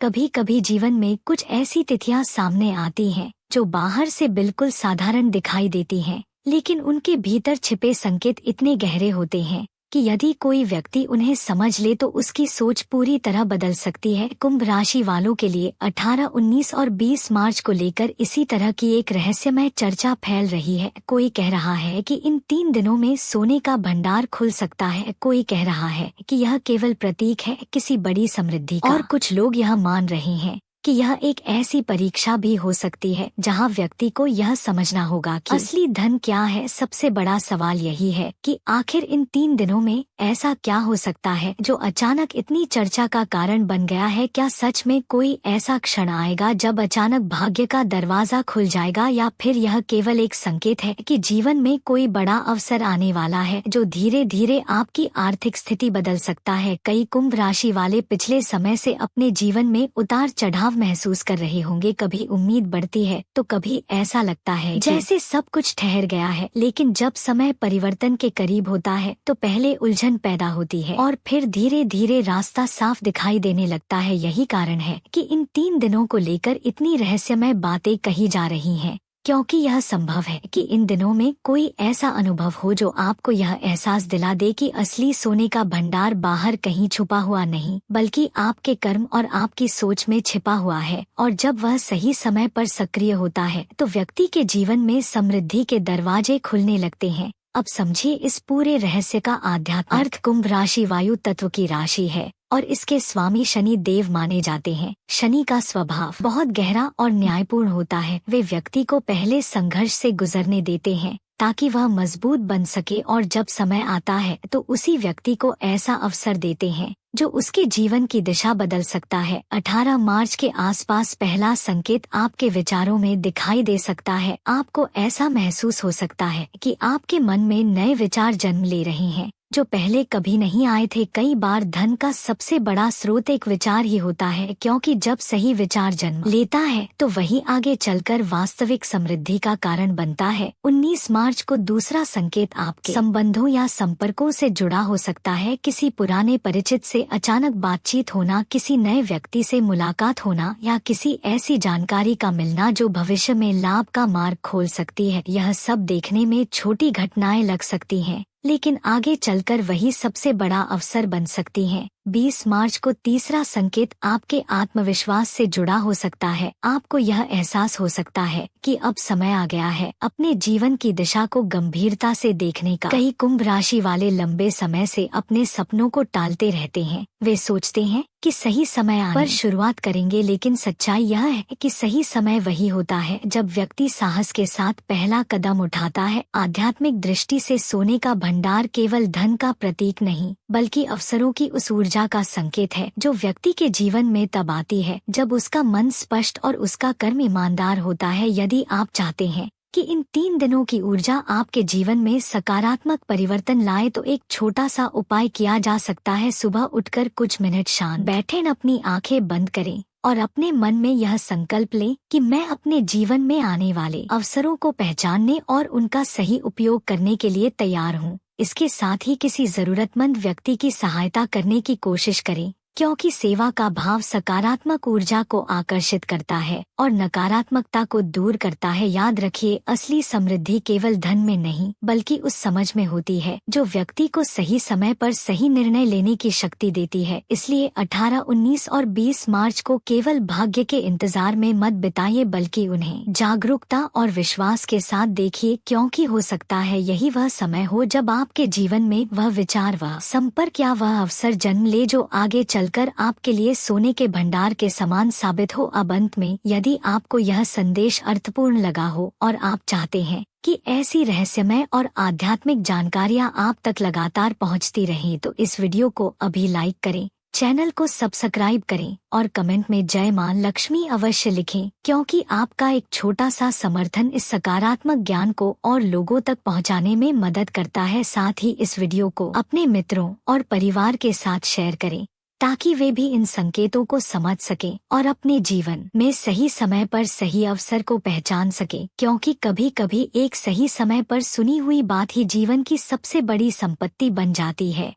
कभी कभी जीवन में कुछ ऐसी तिथियां सामने आती हैं जो बाहर से बिल्कुल साधारण दिखाई देती हैं, लेकिन उनके भीतर छिपे संकेत इतने गहरे होते हैं कि यदि कोई व्यक्ति उन्हें समझ ले तो उसकी सोच पूरी तरह बदल सकती है। कुंभ राशि वालों के लिए 18, 19 और 20 मार्च को लेकर इसी तरह की एक रहस्यमय चर्चा फैल रही है। कोई कह रहा है कि इन 3 दिनों में सोने का भंडार खुल सकता है, कोई कह रहा है कि यह केवल प्रतीक है किसी बड़ी समृद्धि का, और कुछ लोग यह मान रहे हैं कि यह एक ऐसी परीक्षा भी हो सकती है जहां व्यक्ति को यह समझना होगा कि असली धन क्या है। सबसे बड़ा सवाल यही है कि आखिर इन 3 दिनों में ऐसा क्या हो सकता है जो अचानक इतनी चर्चा का कारण बन गया है। क्या सच में कोई ऐसा क्षण आएगा जब अचानक भाग्य का दरवाजा खुल जाएगा, या फिर यह केवल एक संकेत है कि जीवन में कोई बड़ा अवसर आने वाला है जो धीरे धीरे आपकी आर्थिक स्थिति बदल सकता है। कई कुंभ राशि वाले पिछले समय से अपने जीवन में उतार चढ़ाव महसूस कर रहे होंगे। कभी उम्मीद बढ़ती है तो कभी ऐसा लगता है जैसे सब कुछ ठहर गया है, लेकिन जब समय परिवर्तन के करीब होता है तो पहले उलझन पैदा होती है और फिर धीरे धीरे रास्ता साफ दिखाई देने लगता है। यही कारण है कि इन 3 दिनों को लेकर इतनी रहस्यमय बातें कही जा रही हैं, क्योंकि यह संभव है कि इन दिनों में कोई ऐसा अनुभव हो जो आपको यह एहसास दिला दे कि असली सोने का भंडार बाहर कहीं छुपा हुआ नहीं, बल्कि आपके कर्म और आपकी सोच में छिपा हुआ है। और जब वह सही समय पर सक्रिय होता है तो व्यक्ति के जीवन में समृद्धि के दरवाजे खुलने लगते हैं। अब समझिए इस पूरे रहस्य का आध्यात्मिक अर्थ। कुंभ राशि वायु तत्व की राशि है और इसके स्वामी शनि देव माने जाते हैं। शनि का स्वभाव बहुत गहरा और न्यायपूर्ण होता है। वे व्यक्ति को पहले संघर्ष से गुजरने देते हैं ताकि वह मजबूत बन सके, और जब समय आता है तो उसी व्यक्ति को ऐसा अवसर देते हैं जो उसके जीवन की दिशा बदल सकता है। 18 मार्च के आसपास पहला संकेत आपके विचारों में दिखाई दे सकता है। आपको ऐसा महसूस हो सकता है कि आपके मन में नए विचार जन्म ले रहे हैं जो पहले कभी नहीं आए थे। कई बार धन का सबसे बड़ा स्रोत एक विचार ही होता है, क्योंकि जब सही विचार जन्म लेता है तो वही आगे चलकर वास्तविक समृद्धि का कारण बनता है। 19 मार्च को दूसरा संकेत आपके संबंधों या संपर्कों से जुड़ा हो सकता है। किसी पुराने परिचित से अचानक बातचीत होना, किसी नए व्यक्ति से मुलाकात होना, या किसी ऐसी जानकारी का मिलना जो भविष्य में लाभ का मार्ग खोल सकती है। यह सब देखने में छोटी घटनाएं लग सकती हैं, लेकिन आगे चलकर वही सबसे बड़ा अवसर बन सकती हैं। 20 मार्च को तीसरा संकेत आपके आत्मविश्वास से जुड़ा हो सकता है। आपको यह एहसास हो सकता है कि अब समय आ गया है अपने जीवन की दिशा को गंभीरता से देखने का। कई कुंभ राशि वाले लंबे समय से अपने सपनों को टालते रहते हैं। वे सोचते हैं कि सही समय आने पर शुरुआत करेंगे, लेकिन सच्चाई यह है कि सही समय वही होता है जब व्यक्ति साहस के साथ पहला कदम उठाता है। आध्यात्मिक दृष्टि से सोने का भंडार केवल धन का प्रतीक नहीं, बल्कि अवसरों की उस ऊर्जा का संकेत है जो व्यक्ति के जीवन में तब आती है जब उसका मन स्पष्ट और उसका कर्म ईमानदार होता है। यदि आप चाहते हैं कि इन 3 दिनों की ऊर्जा आपके जीवन में सकारात्मक परिवर्तन लाए तो एक छोटा सा उपाय किया जा सकता है। सुबह उठकर कुछ मिनट शांत बैठें, अपनी आंखें बंद करें और अपने मन में यह संकल्प लें कि मैं अपने जीवन में आने वाले अवसरों को पहचानने और उनका सही उपयोग करने के लिए तैयार हूँ। इसके साथ ही किसी जरूरतमंद व्यक्ति की सहायता करने की कोशिश करें, क्योंकि सेवा का भाव सकारात्मक ऊर्जा को आकर्षित करता है और नकारात्मकता को दूर करता है। याद रखिए, असली समृद्धि केवल धन में नहीं बल्कि उस समझ में होती है जो व्यक्ति को सही समय पर सही निर्णय लेने की शक्ति देती है। इसलिए 18, 19 और 20 मार्च को केवल भाग्य के इंतजार में मत बिताइए, बल्कि उन्हें जागरूकता और विश्वास के साथ देखिए, क्योंकि हो सकता है यही वह समय हो जब आपके जीवन में वह विचार, वह संपर्क या वह अवसर जन्म ले जो आगे चलकर आपके लिए सोने के भंडार के समान साबित हो। अब अंत में, यदि आपको यह संदेश अर्थपूर्ण लगा हो और आप चाहते हैं कि ऐसी रहस्यमय और आध्यात्मिक जानकारियां आप तक लगातार पहुंचती रहें, तो इस वीडियो को अभी लाइक करें, चैनल को सब्सक्राइब करें और कमेंट में जय मां लक्ष्मी अवश्य लिखें, क्योंकि आपका एक छोटा सा समर्थन इस सकारात्मक ज्ञान को और लोगों तक पहुंचाने में मदद करता है। साथ ही इस वीडियो को अपने मित्रों और परिवार के साथ शेयर करें ताकि वे भी इन संकेतों को समझ सकें और अपने जीवन में सही समय पर सही अवसर को पहचान सकें, क्योंकि कभी कभी एक सही समय पर सुनी हुई बात ही जीवन की सबसे बड़ी संपत्ति बन जाती है।